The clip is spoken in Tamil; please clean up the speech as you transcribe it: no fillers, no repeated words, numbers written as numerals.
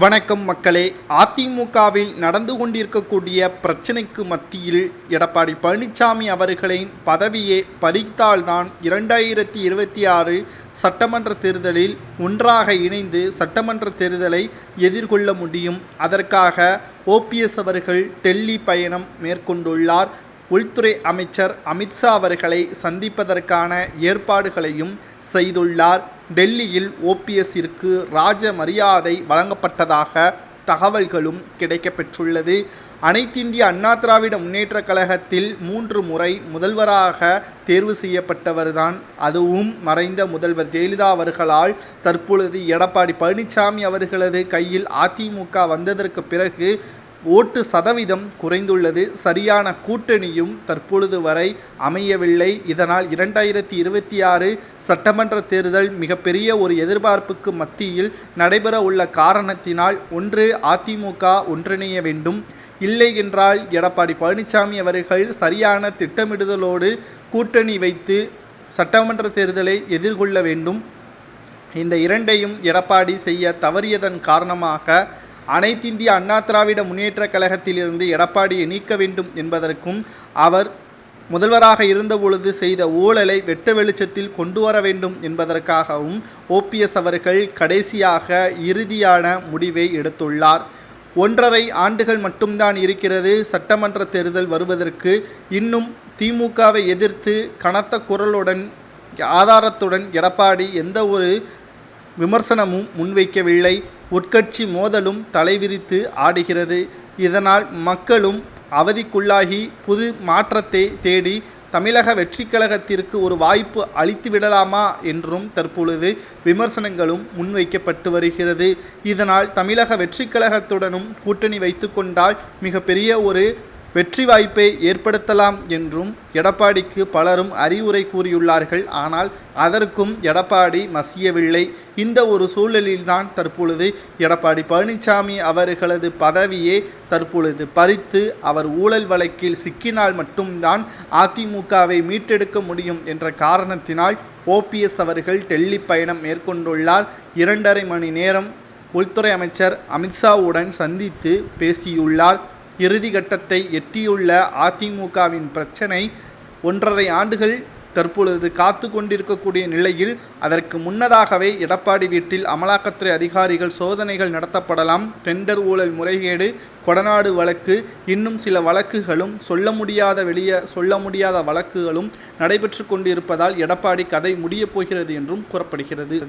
வணக்கம் மக்களே. அதிமுகவில் நடந்து கொண்டிருக்கக்கூடிய பிரச்சினைக்கு மத்தியில் எடப்பாடி பழனிசாமி அவர்களின் பதவியை பறித்தால்தான் 2026 சட்டமன்ற தேர்தலில் ஒன்றாக இணைந்து சட்டமன்ற தேர்தலை எதிர்கொள்ள முடியும். அதற்காக ஓபிஎஸ் அவர்கள் டெல்லி பயணம் மேற்கொண்டுள்ளார். உள்துறை அமைச்சர் அமித்ஷா அவர்களை சந்திப்பதற்கான ஏற்பாடுகளையும் செய்துள்ளார். டெல்லியில் ஓபிஎஸ்ஸிற்கு ராஜ மரியாதை வழங்கப்பட்டதாக தகவல்களும் கிடைக்கப்பெற்றுள்ளது. அனைத்திந்திய அண்ணா திராவிட முன்னேற்ற கழகத்தில் 3 முறை முதல்வராக தேர்வு செய்யப்பட்டவர்தான். அதுவும் மறைந்த முதல்வர் ஜெயலலிதா அவர்களால் தற்பொழுது எடப்பாடி பழனிசாமி அவர்களது கையில் அதிமுக வந்ததற்கு பிறகு ஓட்டு சதவீதம் குறைந்துள்ளது. சரியான கூட்டணியும் தற்பொழுது வரை அமையவில்லை. இதனால் 2026 சட்டமன்ற தேர்தல் மிகப்பெரிய ஒரு எதிர்பார்ப்புக்கு மத்தியில் நடைபெற உள்ள காரணத்தினால் ஒன்று அதிமுக ஒன்றிணைய வேண்டும், இல்லை என்றால் எடப்பாடி பழனிசாமி அவர்கள் சரியான திட்டமிடுதலோடு கூட்டணி வைத்து சட்டமன்ற தேர்தலை எதிர்கொள்ள வேண்டும். இந்த இரண்டையும் எடப்பாடி செய்ய தவறியதன் காரணமாக அனைத்திந்திய அண்ணா திராவிட முன்னேற்ற கழகத்திலிருந்து எடப்பாடியை நீக்க வேண்டும் என்பதற்கும் அவர் முதல்வராக இருந்தபொழுது செய்த ஊழலை வெட்ட வெளிச்சத்தில் கொண்டு வர வேண்டும் என்பதற்காகவும் ஓபிஎஸ் அவர்கள் கடைசியாக இறுதியான முடிவை எடுத்துள்ளார். 1.5 ஆண்டுகள் மட்டும்தான் இருக்கிறது சட்டமன்ற தேர்தல் வருவதற்கு. இன்னும் திமுகவை எதிர்த்து கனத்த குரலுடன் ஆதாரத்துடன் எடப்பாடி எந்த ஒரு விமர்சனமும் முன்வைக்கவில்லை. உட்கட்சி மோதலும் தலைவிரித்து ஆடுகிறது. இதனால் மக்களும் அவதிக்குள்ளாகி புது மாற்றத்தை தேடி தமிழக வெற்றி கழகத்திற்கு ஒரு வாய்ப்பு அளித்து விடலாமா என்றும் தற்பொழுது விமர்சனங்களும் முன்வைக்கப்பட்டு வருகிறது. இதனால் தமிழக வெற்றி கழகத்துடனும் கூட்டணி வைத்து கொண்டால் மிகப்பெரிய ஒரு வெற்றி வாய்ப்பை ஏற்படுத்தலாம் என்றும் எடப்பாடிக்கு பலரும் அறிவுரை கூறியுள்ளார்கள். ஆனால் அதற்கும் எடப்பாடி மசியவில்லை. இந்த ஒரு சூழலில்தான் தற்பொழுது எடப்பாடி பழனிசாமி அவர்களது பதவியை தற்பொழுது பறித்து அவர் ஊழல் வழக்கில் சிக்கினால் மட்டும்தான் அதிமுகவை மீட்டெடுக்க முடியும் என்ற காரணத்தினால் ஓபிஎஸ் அவர்கள் டெல்லி பயணம் மேற்கொண்டுள்ளார். 2.5 மணி நேரம் உள்துறை அமைச்சர் அமித்ஷாவுடன் சந்தித்து பேசியுள்ளார். இறுதி கட்டத்தை எட்டியுள்ள அதிமுகவின் பிரச்சனை 1.5 ஆண்டுகள் தற்பொழுது காத்து கொண்டிருக்கக்கூடிய நிலையில் அதற்கு முன்னதாகவே எடப்பாடி வீட்டில் அமலாக்கத்துறை அதிகாரிகள் சோதனைகள் நடத்தப்படலாம். டெண்டர் ஊழல் முறைகேடு, கொடநாடு வழக்கு, இன்னும் சில வழக்குகளும் சொல்ல முடியாத வழக்குகளும் நடைபெற்று கொண்டிருப்பதால் எடப்பாடி கதை முடியப் போகிறது என்றும் கூறப்படுகிறது.